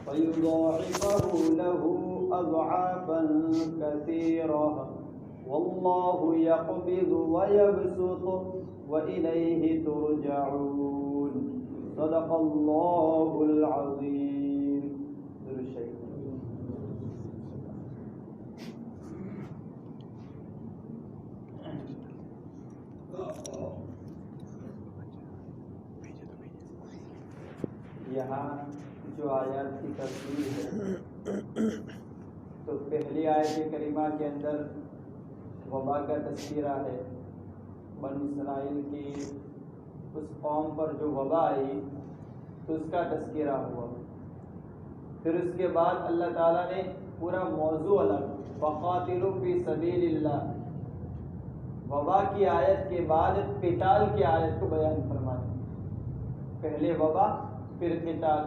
فيضاعفه له أضعافا كثيرة والله يقبض ويبسط وإليه ترجعون صدق الله العظيم. یہاں جو آیات کی تفصیل ہے تو پہلی آیت کریمہ کے اندر وبا کا تذکرہ ہے. بنو اسرائیل کی اس قوم پر جو وبا آئی تو اس کا تذکرہ ہوا. پھر اس کے بعد اللہ تعالیٰ نے پورا موضوع الگ فقاتلوا فی سبیل اللہ، وبا کی آیت کے بعد قتال کی آیت کو بیان فرمایا. پہلے وبا پھر قتال،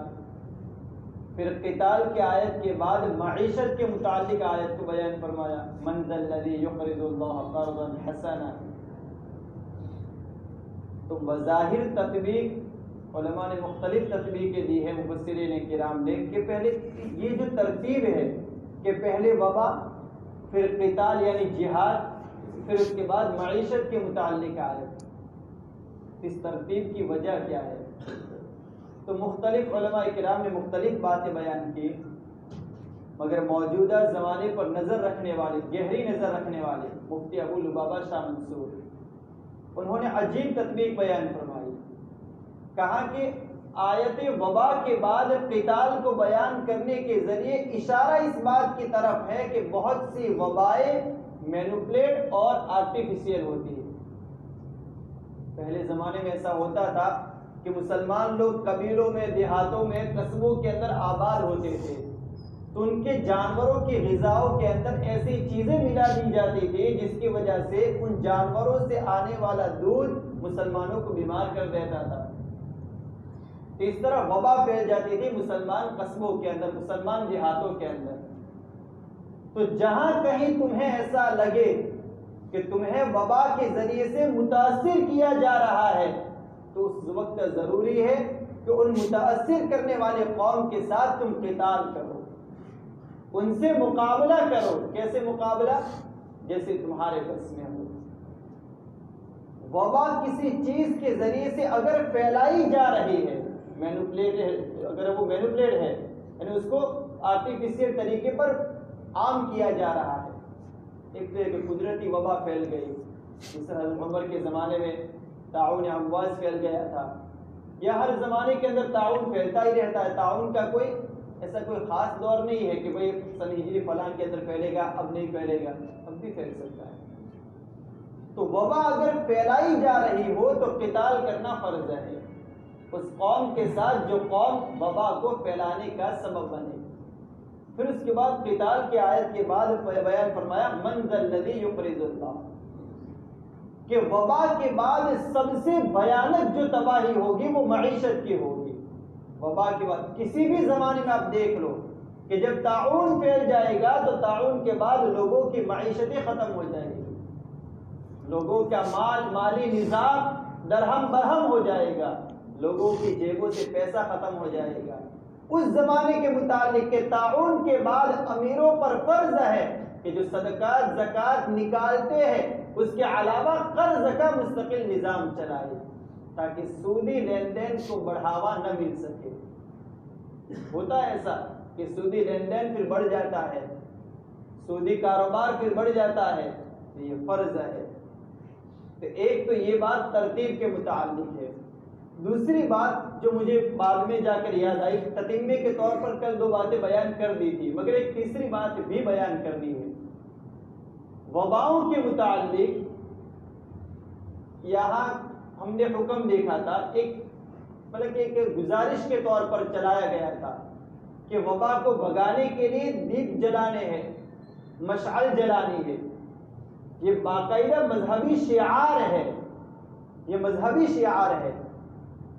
پھر قتال کی آیت کے بعد معیشت کے متعلق آیت کو بیان فرمایا. من ذا الذی یقرض اللہ قرضا حسنا. تو بظاہر تطبیق علماء نے مختلف تطبیقیں دی ہیں مفسرین کرام نے کہ پہلے یہ جو ترتیب ہے کہ پہلے وبا پھر قتال یعنی جہاد پھر اس کے بعد معیشت کے متعلق آیت، اس ترتیب کی وجہ کیا ہے؟ تو مختلف علماء کرام نے مختلف باتیں بیان کی، مگر موجودہ زمانے پر نظر رکھنے والے، گہری نظر رکھنے والے مفتی ابو لبابہ شاہ منصور، انہوں نے عجیب تطبیق بیان فرمائی. کہا کہ آیت وبا کے بعد قتال کو بیان کرنے کے ذریعے اشارہ اس بات کی طرف ہے کہ بہت سی وبائیں مینوپلیٹ اور آرٹیفیشیل ہوتی ہے. پہلے زمانے میں ایسا ہوتا تھا کہ مسلمان لوگ قبیلوں میں، دیہاتوں میں، قصبوں کے اندر آباد ہوتے تھے تو ان کے جانوروں کی غذاؤں کے اندر ایسی چیزیں ملا دی جاتی تھی جس کی وجہ سے ان جانوروں سے آنے والا دودھ مسلمانوں کو بیمار کر دیتا تھا. اس طرح وبا پھیل جاتی تھی مسلمان قصبوں کے اندر، مسلمان دیہاتوں کے اندر. تو جہاں کہیں تمہیں ایسا لگے کہ تمہیں وبا کے ذریعے سے متاثر کیا جا رہا ہے تو اس وقت ضروری ہے کہ ان متاثر کرنے والے قوم کے ساتھ تم قتال کرو، ان سے مقابلہ کرو. کیسے مقابلہ؟ جیسے تمہارے بس میں ہو. وبا کسی چیز کے ذریعے سے اگر پھیلائی جا رہی ہے، مینوپلیٹ ہے، اگر وہ مینوپلیٹ ہے یعنی اس کو آرٹیفیشیل طریقے پر عام کیا جا رہا ہے. ایک تو ایک قدرتی وبا پھیل گئی، جس طرح حضرت عمر کے زمانے میں تعاون امواج پھیل گیا تھا، یا ہر زمانے کے اندر تعاون پھیلتا ہی رہتا ہے. تعاون کا کوئی ایسا کوئی خاص دور نہیں ہے کہ بھئی سن ہجری فلاں کے اندر پھیلے گا، اب نہیں پھیلے گا، اب بھی پھیل سکتا ہے. تو وبا اگر پھیلائی جا رہی ہو تو قتال کرنا فرض ہے اس قوم کے ساتھ جو قوم وبا کو پھیلانے کا سبب بنے. پھر اس کے بعد قتال کی آیت کے بعد بیان فرمایا من ذا الذی یقرض اللہ، کہ وبا کے بعد سب سے بھیانک جو تباہی ہوگی وہ معیشت کی ہوگی. وبا کے بعد کسی بھی زمانے میں آپ دیکھ لو کہ جب طاعون پھیل جائے گا تو طاعون کے بعد لوگوں کی معیشتیں ختم ہو جائیں گی، لوگوں کا مالی نظام درہم برہم ہو جائے گا، لوگوں کی جیبوں سے پیسہ ختم ہو جائے گا. اس زمانے کے متعلق کہ طاعون کے بعد امیروں پر فرض ہے کہ جو صدقات زکوٰۃ نکالتے ہیں اس کے علاوہ قرض کا مستقل نظام چلائے تاکہ سودی لین دین کو بڑھاوا نہ مل سکے. ہوتا ہے ایسا کہ سودی لین دین پھر بڑھ جاتا ہے، سودی کاروبار پھر بڑھ جاتا ہے، تو یہ فرض ہے. تو ایک تو یہ بات ترتیب کے متعلق ہے. دوسری بات جو مجھے بعد میں جا کر یاد آئی، تتمے کے طور پر کل 2 باتیں بیان کر دی تھی مگر ایک تیسری بات بھی بیان کرنی ہے. وباؤں کے متعلق یہاں ہم نے حکم دیکھا تھا، ایک گزارش کے طور پر چلایا گیا تھا کہ وبا کو بھگانے کے لیے دیپ جلانے ہیں، مشعل جلانی ہے. یہ باقاعدہ مذہبی شعار ہے، یہ مذہبی شعار ہے.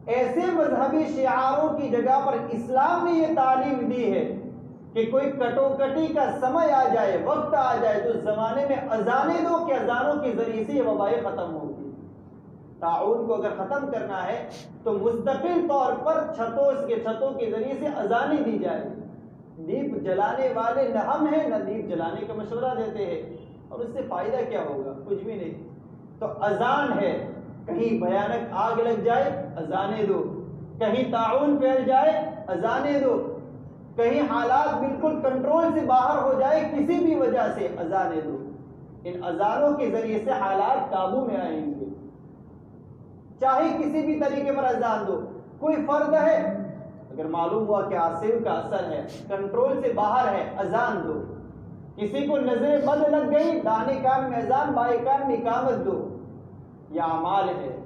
ایسے مذہبی شعاروں کی جگہ پر اسلام نے یہ تعلیم دی ہے کہ کوئی کٹوکٹی کا سمے آ جائے، وقت آ جائے تو زمانے میں اذانیں دو کہ اذانوں کے ذریعے سے یہ وبائیں ختم ہوگی. تعاون کو اگر ختم کرنا ہے تو مستقل طور پر چھتوں کے ذریعے سے اذانیں دی جائے. دیپ جلانے والے نہ ہم ہیں نہ دیپ جلانے کا مشورہ دیتے ہیں, اور اس سے فائدہ کیا ہوگا؟ کچھ بھی نہیں. تو اذان ہے, کہیں بھیانک آگ لگ جائے اذانیں دو, کہیں تعاون پھیل جائے اذانیں دو, کہیں حالات بالکل کنٹرول سے باہر ہو جائے کسی بھی وجہ سے اذانیں دو. ان اذانوں کے ذریعے سے حالات قابو میں آئیں گے. چاہے کسی بھی طریقے پر اذان دو, کوئی فرد ہے اگر معلوم ہوا کہ آسم کا اثر ہے, کنٹرول سے باہر ہے, اذان دو. کسی کو نظر بد لگ گئی, دانے کان میں اذان بائیں کان میں اقامت دو. یہ اعمال ہے,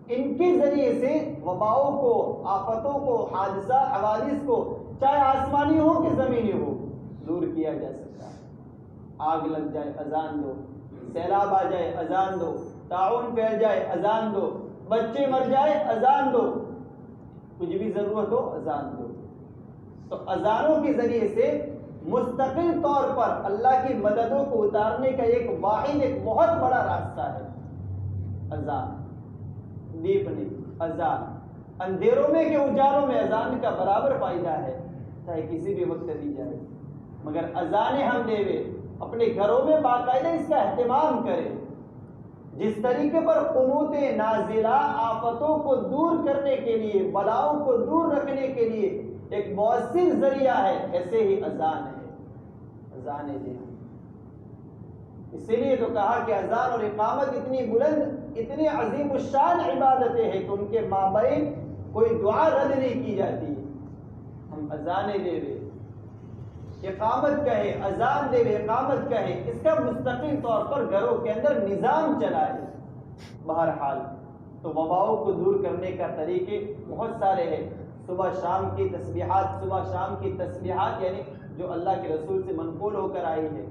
ان کے ذریعے سے وباؤں کو, آفتوں کو, حوادث کو, چاہے آسمانی ہو کہ زمینی ہو, دور کیا جا سکتا ہے. آگ لگ جائے اذان دو, سیلاب آ جائے اذان دو, تعاون پھیل جائے اذان دو, بچے مر جائے اذان دو, کچھ بھی ضرورت ہو اذان دو. تو اذانوں کے ذریعے سے مستقل طور پر اللہ کی مددوں کو اتارنے کا ایک بہت بڑا راستہ ہے اذان. دیپ نہیں, اذان. اندھیروں میں کہ اجالوں میں اذان کا برابر فائدہ ہے, چاہے کسی بھی وقت دی جائے. مگر اذانیں ہم دے اپنے گھروں میں باقاعدہ اس کا اہتمام کریں. جس طریقے پر قنوت نازلہ آفتوں کو دور کرنے کے لیے, بلاؤں کو دور رکھنے کے لیے ایک مؤثر ذریعہ ہے, ایسے ہی اذان ہے. اذانیں دیں. اسی لیے تو کہا کہ اذان اور اقامت اتنی بلند, اتنی عظیم الشان عبادتیں ہیں کہ ان کے مابین کوئی دعا رد نہیں کی جاتی. ہم اذانیں دے رہے, اقامت کہے, اذان دے رہے, اقامت کہے, اس کا مستقل طور پر گھروں کے اندر نظام چلائے. بہرحال تو وباؤں کو دور کرنے کا طریقے بہت سارے ہیں. صبح شام کی تسبیحات یعنی جو اللہ کے رسول سے منقول ہو کر آئی ہے,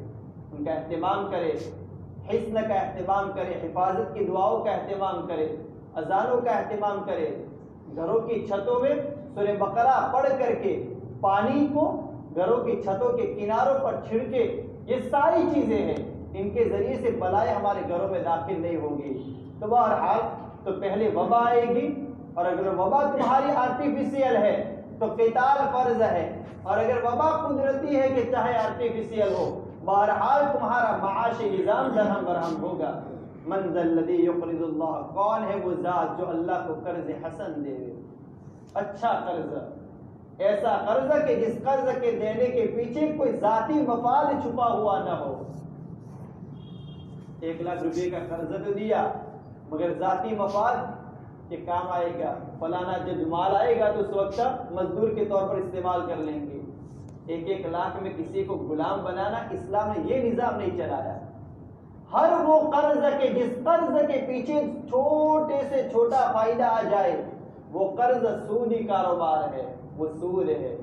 ان کا اہتمام کرے, حسن کا اہتمام کرے, حفاظت کی دعاؤں کا اہتمام کرے, اذانوں کا اہتمام کرے. گھروں کی چھتوں میں سورہ بقرہ پڑھ کر کے پانی کو گھروں کی چھتوں کے کناروں پر چھڑکے. یہ ساری چیزیں ہیں, ان کے ذریعے سے بلائیں ہمارے گھروں میں داخل نہیں ہوگی. تو بہرحال تو پہلے وبا آئے گی, اور اگر وبا تمہاری آرٹیفیشیل ہے تو قتال فرض ہے, اور اگر وبا قدرتی ہے کہ چاہے آرٹیفیشیل ہو, بہرحال تمہارا معاشی نظام درہم برہم ہوگا. من ذا الذی یقرض اللہ, کون ہے وہ ذات جو اللہ کو قرض حسن دے, اچھا قرض, ایسا قرض کہ جس قرض کے دینے کے پیچھے کوئی ذاتی مفاد چھپا ہوا نہ ہو. 1 لاکھ روپے کا قرض تو دیا, مگر ذاتی مفاد کے کام آئے گا, فلانا جب مال آئے گا تو اس وقت مزدور کے طور پر استعمال کر لیں گے. 1 لاکھ میں کسی کو غلام بنانا, اسلام نے یہ نظام نہیں چلایا. ہر وہ قرض کے جس قرض کے پیچھے چھوٹے سے چھوٹا فائدہ آ جائے, وہ قرض سودی کاروبار ہے, وہ سود ہے.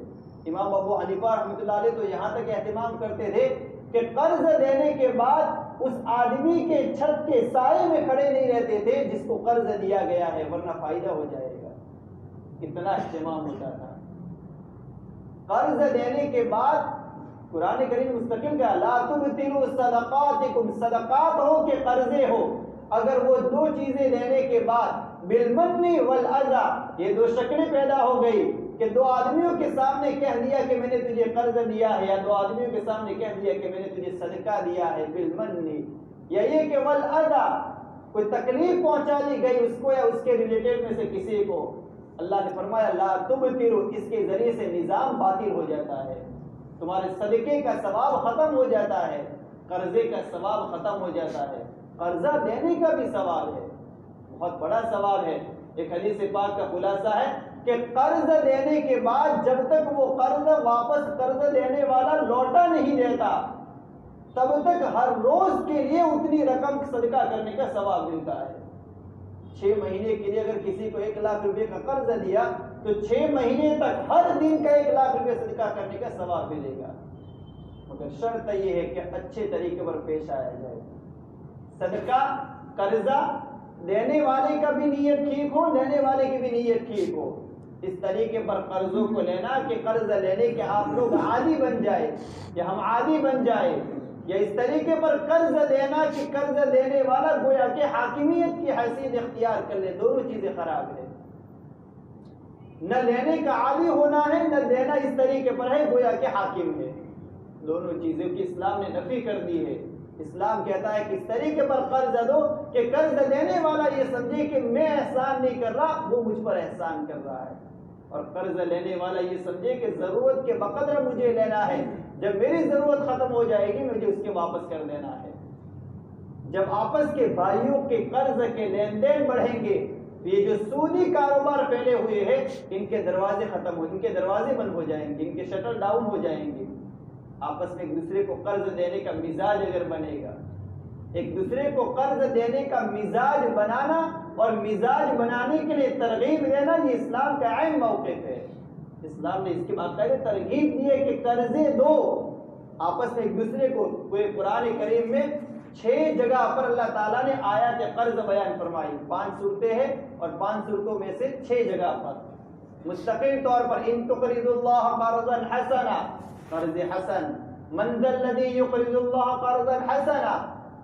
امام ابو حنیفہ رحمۃ اللہ علیہ تو یہاں تک اہتمام کرتے تھے کہ قرض دینے کے بعد اس آدمی کے چھت کے سائے میں کھڑے نہیں رہتے تھے جس کو قرض دیا گیا ہے, ورنہ فائدہ ہو جائے گا. اتنا اہتمام ہوتا تھا. قرض دینے کے بعد قرآن کریم مستقل کا لا تبطلوا صدقاتکم, صدقات ہو کہ قرضے ہو, اگر وہ 2 چیزیں دینے کے بعد بالمن والاذى, یہ 2 شکلیں پیدا ہو گئی کہ 2 آدمیوں کے سامنے کہہ دیا کہ میں نے تجھے قرض دیا ہے, یا 2 آدمیوں کے سامنے کہہ دیا کہ میں نے تجھے صدقہ دیا ہے بالمن, یا یہ کہ والاذى, کوئی تکلیف پہنچا دی گئی اس کو یا اس کے ریلیٹیو میں سے کسی کو. اللہ نے فرمایا لا تبطلوا, اس کے ذریعے سے نظام باطل ہو جاتا ہے, تمہارے صدقے کا ثواب ختم ہو جاتا ہے, قرضے کا ثواب ختم ہو جاتا ہے. قرضہ دینے کا بھی ثواب ہے, بہت بڑا ثواب ہے. ایک حدیث پاک کا خلاصہ ہے کہ قرض دینے کے بعد جب تک وہ قرض واپس قرض دینے والا لوٹا نہیں دیتا, تب تک ہر روز کے لیے اتنی رقم صدقہ کرنے کا ثواب ملتا ہے. 6 مہینے کے لیے اگر کسی کو 1 لاکھ روپے کا قرض دیا تو 6 مہینے تک ہر دن کا 1 لاکھ روپے صدقہ کرنے کا ثواب ملے گا. مگر شرط یہ ہے کہ اچھے طریقے پر پیش آیا جائے. صدقہ, قرضہ دینے والے کا بھی نیت ٹھیک ہو, لینے والے کی بھی نیت ٹھیک ہو. اس طریقے پر قرضوں کو لینا کہ قرض لینے کے آپ لوگ عادی بن جائے, کہ ہم عادی بن جائے, یا اس طریقے پر قرض دینا کہ قرض دینے والا گویا کہ حاکمیت کی حیثیت اختیار کر لے، دونوں چیزیں خراب ہے۔ نہ لینے کا عادی ہونا ہے، نہ دینا اس طریقے پر ہے گویا کہ حاکم ہے۔ دونوں چیزوں کی اسلام نے نفی کر دی ہے۔ اسلام کہتا ہے کہ اس طریقے پر قرض دو کہ قرض دینے والا یہ سمجھے کہ میں احسان نہیں کر رہا، وہ مجھ پر احسان کر رہا ہے، اور قرض لینے والا یہ سمجھے کہ ضرورت کے بقدر مجھے لینا ہے، جب میری ضرورت ختم ہو جائے گی مجھے اس کے واپس کر دینا ہے۔ جب آپس کے بھائیوں کے قرض کے لین دین بڑھیں گے تو یہ جو سودی کاروبار پھیلے ہوئے ہیں ان کے دروازے ختم ہو، ان کے دروازے بند ہو جائیں گے، ان کے شٹر ڈاؤن ہو جائیں گے۔ آپس میں ایک دوسرے کو قرض دینے کا مزاج اگر بنے گا، ایک دوسرے کو قرض دینے کا مزاج بنانا اور مزاج بنانے کے لیے ترغیب دینا، یہ اسلام کا عین موقف ہے۔ اسلام نے اس کی باقاعدہ ترغیب دی ہے کہ قرضے دو آپس میں ایک دوسرے کو۔ پورے قرآن کریم میں 6 جگہ پر اللہ تعالیٰ نے آیات قرض بیان فرمائی، 5 صورتیں ہیں، اور 5 صورتوں میں سے 6 جگہ پر مستقل طور پر ان تقرضوا اللہ قرضا حسنا، قرض حسن، من ذا الذی یقرض اللہ قرضا حسنا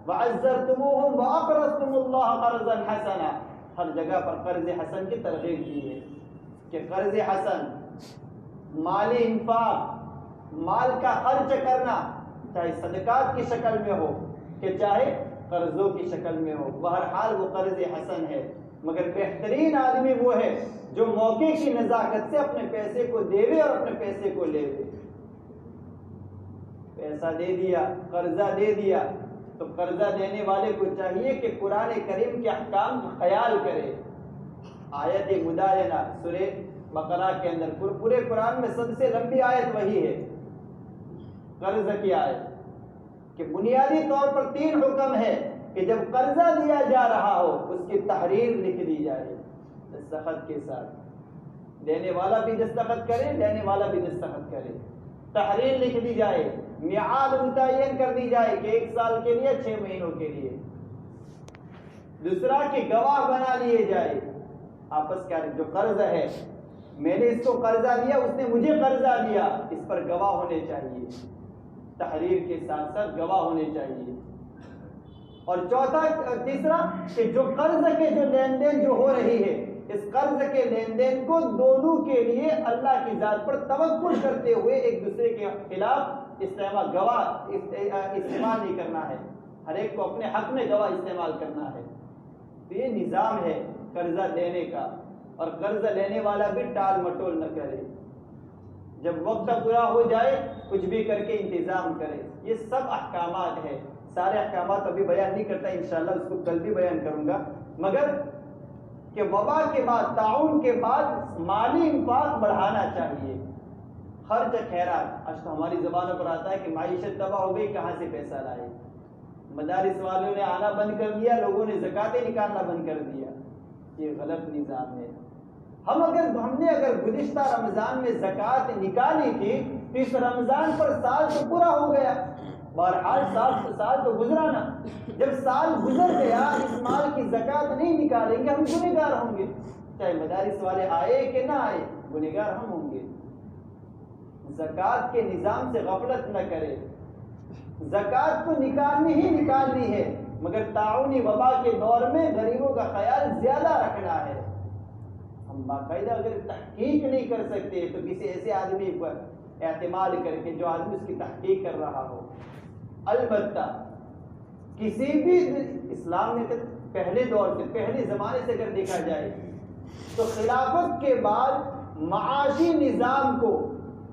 وعزرتموہم واقرضتم اللہ قرضا حسنا۔ ہر جگہ پر قرض حسن کی ترغیب دی ہے کہ قرض حسن، مالی انفاق، مال کا خرچ کرنا، چاہے صدقات کی شکل میں ہو کہ چاہے قرضوں کی شکل میں ہو، بہرحال وہ قرض حسن ہے۔ مگر بہترین آدمی وہ ہے جو موقع کی نزاکت سے اپنے پیسے کو دے اور اپنے پیسے کو لے لے۔ پیسہ دے دیا، قرضہ دے دیا، تو قرضہ دینے والے کو چاہیے کہ قرآن کریم کے احکام کا خیال کرے۔ آیت مدائنہ سورہ بقرہ کے اندر، پورے قرآن میں سب سے لمبی آیت وہی ہے، قرض کی آیت، کہ بنیادی طور پر 3 حکم ہے کہ جب قرضہ دیا جا رہا ہو اس کی تحریر لکھ دی جائے دستخط کے ساتھ، دینے والا بھی دستخط کرے، لینے والا بھی دستخط کرے، تحریر لکھ دی جائے، میعاد متعین کر دی جائے کہ 1 سال کے لیے، 6 مہینوں کے لیے۔ دوسرا کہ گواہ بنا لیے جائے، آپس کا جو قرض ہے، میں نے اس کو قرضہ دیا، اس نے مجھے قرضہ دیا، اس پر گواہ ہونے چاہیے، تحریر کے ساتھ ساتھ گواہ ہونے چاہیے۔ اور تیسرا کہ جو قرض کے جو لین دین جو ہو رہی ہے، اس قرض کے لین دین کو دونوں کے لیے اللہ کی ذات پر توکل کرتے ہوئے ایک دوسرے کے خلاف گواہ استعمال نہیں کرنا ہے، ہر ایک کو اپنے حق میں گواہ استعمال کرنا ہے۔ تو یہ نظام ہے قرضہ دینے کا، اور قرض لینے والا بھی ٹال مٹول نہ کرے، جب وقت پورا ہو جائے کچھ بھی کر کے انتظام کرے۔ یہ سب احکامات ہیں، سارے احکامات ابھی بیان نہیں کرتا، انشاءاللہ اس کو کل بھی بیان کروں گا، مگر کہ وبا کے بعد، تعاون کے بعد مالی انفاق بڑھانا چاہیے، خرچ خیرات۔ آج تو ہماری زبانوں پر آتا ہے کہ معیشت تباہ ہو گئی، کہاں سے پیسہ لائے، مدارس والوں نے آنا بند کر دیا، لوگوں نے زکاتیں نکالنا بند کر دیا۔ یہ غلط نظام ہے۔ ہم نے اگر گزشتہ رمضان میں زکات نکالی تھی تو اس رمضان پر سال تو پورا ہو گیا، بہرحال سال تو گزرا نا، جب سال گزر گیا اس مال کی زکات نہیں نکالیں گے ہم گنہگار ہوں گے، چاہے مدارس والے آئے کہ نہ آئے، گنہگار ہم ہوں گے۔ زکات کے نظام سے غفلت نہ کرے، زکات کو نکالنی ہی نکالنی ہے، مگر تعاونی وبا کے دور میں غریبوں کا خیال زیادہ رکھنا ہے۔ ہم باقاعدہ اگر تحقیق نہیں کر سکتے تو کسی ایسے آدمی پر اعتماد کر کے جو آدمی اس کی تحقیق کر رہا ہو۔ البتہ کسی بھی اسلام میں پہلے دور سے، پہلے زمانے سے اگر دیکھا جائے تو خلافت کے بعد معاشی نظام کو،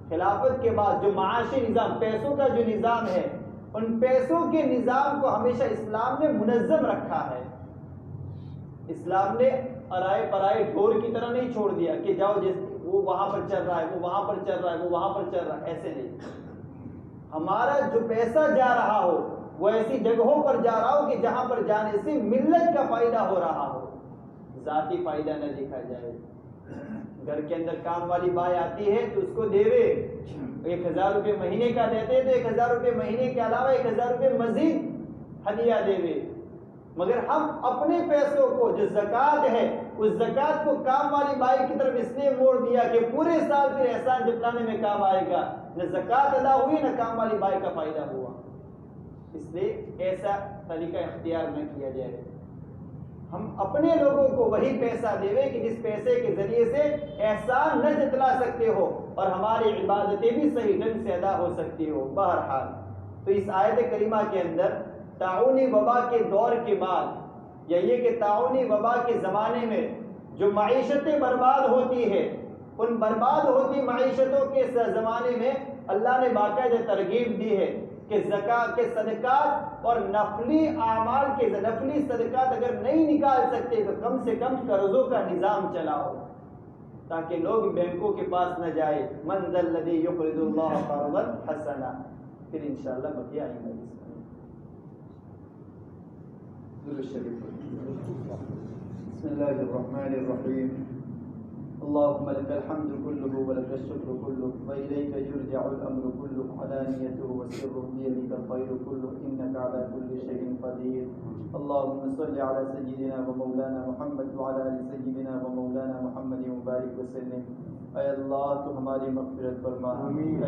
خلافت کے بعد جو معاشی نظام، پیسوں کا جو نظام ہے، ان پیسوں کے نظام کو ہمیشہ اسلام نے منظم رکھا ہے۔ اسلام نے ارائے پرائے ڈھور کی طرح نہیں چھوڑ دیا کہ جاؤ جس وہ وہاں پر چل رہا ہے، وہ وہاں پر چل رہا ہے، وہ وہاں پر چل رہا ہے، ایسے نہیں۔ ہمارا جو پیسہ جا رہا ہو وہ ایسی جگہوں پر جا رہا ہو کہ جہاں پر جانے سے ملت کا فائدہ ہو رہا ہو، ذاتی فائدہ نہ دیکھا جائے۔ گھر کے اندر کام والی بائی آتی ہے تو اس کو دیوے 1000 روپے مہینے کا دیتے تو 1000 روپے مہینے کے علاوہ 1000 روپے مزید ہدیہ دیوے، مگر ہم اپنے پیسوں کو جو زکوٰۃ ہے اس زکوٰۃ کو کام والی بائی کی طرف اس لیے موڑ دیا کہ پورے سال پھر احسان جتلانے میں کام آئے گا، نہ زکوٰۃ ادا ہوئی نہ کام والی بائی کا فائدہ ہوا۔ اس لیے ایسا طریقہ اختیار نہ کیا جائے. ہم اپنے لوگوں کو وہی پیسہ دے کہ جس پیسے کے ذریعے سے احسان نہ جتلا سکتے ہو اور ہماری عبادتیں بھی صحیح ڈھنگ سے ادا ہو سکتی ہو. بہرحال تو اس آیت کریمہ کے اندر طاعونی وبا کے دور کے بعد، یا یہ کہ طاعونی وبا کے زمانے میں جو معیشتیں برباد ہوتی ہے، ان برباد ہوتی معیشتوں کے زمانے میں اللہ نے باقاعدہ ترغیب دی ہے کہ زکوٰۃ کے صدقات اور نفلی اعمال کے نفلی صدقات اگر نہیں نکال سکتے تو کم سے کم قرضوں کا نظام چلاؤ، تاکہ لوگ بینکوں کے پاس نہ جائے. من ذا الذی یقرض اللہ قرضا حسنا. پھر انشاءاللہ بقیہ آئیں گے. بسم اللہ الرحمن الرحیم. اللهم لك الحمد كله ولك الشكر كله وإليك يرجع الأمر كله علانيته وسره بيدك الخير كله إنك على كل شيء قدير. اللهم صل على سيدنا ومولانا محمد وعلى آل سيدنا ومولانا محمد وبارك وسلم. اے اللہ تو ہماری مغفرت فرما،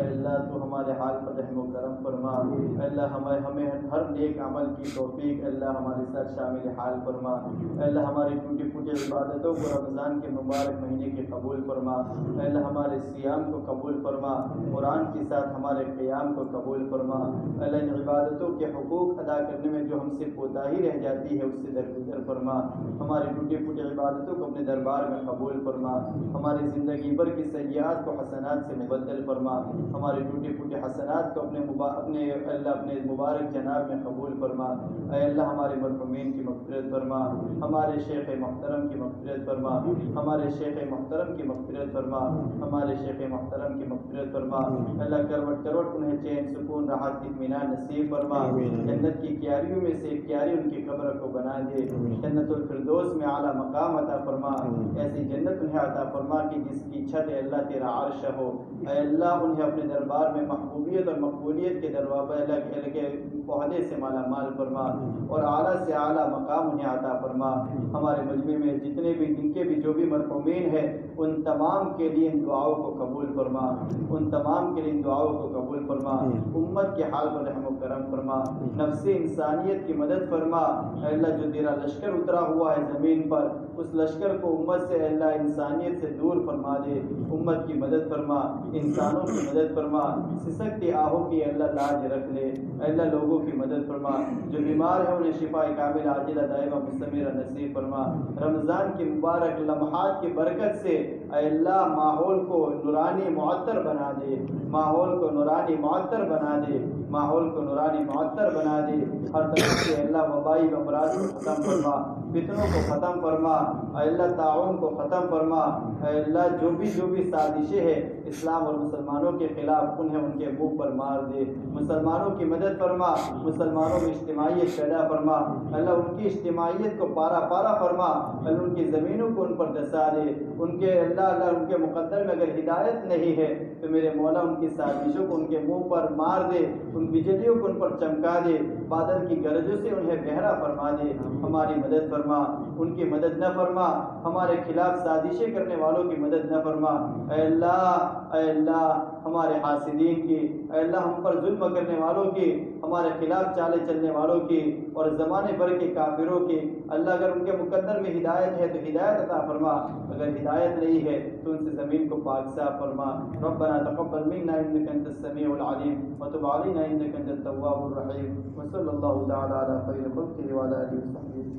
اے اللہ تو ہمارے حال پر رحم و کرم فرما، اے اللہ ہمیں ہر نیک عمل کی توفیق اے اللہ ہمارے ساتھ شامل حال فرما. اے اللہ ہماری ٹوٹی پھوٹی عبادتوں کو رمضان کے مبارک مہینے کے قبول فرما. اے اللہ ہمارے صیام کو قبول فرما، قرآن کے ساتھ ہمارے قیام کو قبول فرما. اے اللہ ان عبادتوں کے حقوق ادا کرنے میں جو ہم سے کوتاہی رہ جاتی ہے اس سے درگزر فرما. ہماری ٹوٹی پھوٹی عبادتوں کو اپنے دربار میں قبول فرما. ہماری زندگی بھر کی سیئات کو حسنات سے مبدل فرما. ہماری ٹوٹی پھوٹی حسنات کو اپنے مبارک جناب میں قبول فرما. اے اللہ ہمارے مرحومین کی مغفرت فرما، ہمارے شیخ محترم کی مغفرت فرما، ہمارے شیخ محترم کی مغفرت فرما، ہمارے شیخ محترم کی مغفرت فرما. اللہ کروٹ کروٹ انہیں چین سکون راحت اطمینان نصیب فرما. جنت کی کیاریوں میں سے ایک کیاری ان کی قبر کو بنا دے. جنت الفردوس میں اعلیٰ مقام عطا فرما. ایسی جنت انہیں عطا فرما کہ جس کی چھت اے اللہ تیرا عرش ہو. اے اللہ انہیں اپنے دربار میں محبوبیت اور مقبولیت کے دروازے کے عہدے سے مالا مال فرما اور اعلیٰ سے اعلیٰ مقام انہیں عطا فرما. ہمارے مجمع میں جتنے بھی جن کے بھی جو بھی مرحومین ہیں ان تمام کے لیے ان دعاؤں کو قبول فرما، ان تمام کے لیے ان دعاؤں کو قبول فرما. امت کے حال پر رحم و کرم فرما، نفس انسانیت کی مدد فرما. اے اللہ جو تیرا لشکر اترا ہوا ہے زمین پر اس لشکر کو امت سے اے اللہ انسانیت سے دور فرما دے. امت کی مدد فرما، انسانوں کی مدد فرما. سسکتی آہوں کی اللہ لاج رکھ لے. اے اللہ لوگوں کی مدد فرما، جو بیمار ہیں انہیں شفا کامل عاجلہ دائمہ مستمرہ نصیب فرما. رمضان کے مبارک لمحات کی برکت سے اے اللہ ماحول کو نورانی معطر بنا دے، ماحول کو نورانی معطر بنا دے، ماحول کو نورانی معطر بنا دے. ہر طرف سے اللہ وبائی امراض کو ختم فرما، فتنوں کو ختم فرما. اے اللہ تعاون کو ختم فرما. اے اللہ جو بھی سازشیں ہیں اسلام اور مسلمانوں کے خلاف انہیں ان کے منہ پر مار دے. مسلمانوں کی مدد فرما، مسلمانوں میں اجتماعیت پیدا فرما. اللہ ان کی اجتماعیت کو پارا پارا فرما. اللہ ان کی زمینوں کو ان پر دسا دے. ان کے اللہ ان کے مقدر میں اگر ہدایت نہیں ہے تو میرے مولا ان کی سازشوں کو ان کے منہ پر مار دے، ان بجلیوں کو ان پر چمکا دے، بادل کی گرجوں سے انہیں بہرا فرما دے. ہماری مدد فرما، ان کی مدد نہ فرما. ہمارے خلاف سازشیں کرنے والوں کی مدد نہ فرما. اے اللہ ہمارے حاسدین کی، اے اللہ ہم پر ظلم کرنے والوں کی، ہمارے خلاف چالے چلنے والوں کی اور زمانے بھر کے کافروں کی اللہ اگر ان کے مقدر میں ہدایت ہے تو ہدایت عطا فرما، اگر ہدایت نہیں ہے تو ان سے زمین کو پاک صاف فرما. ربنا تقبل منا انك انت السميع العليم وتب علينا انك انت التواب الرحيم. وصلى الله تعالى على خير خلقه وعلى اله وصحبه اجمعين.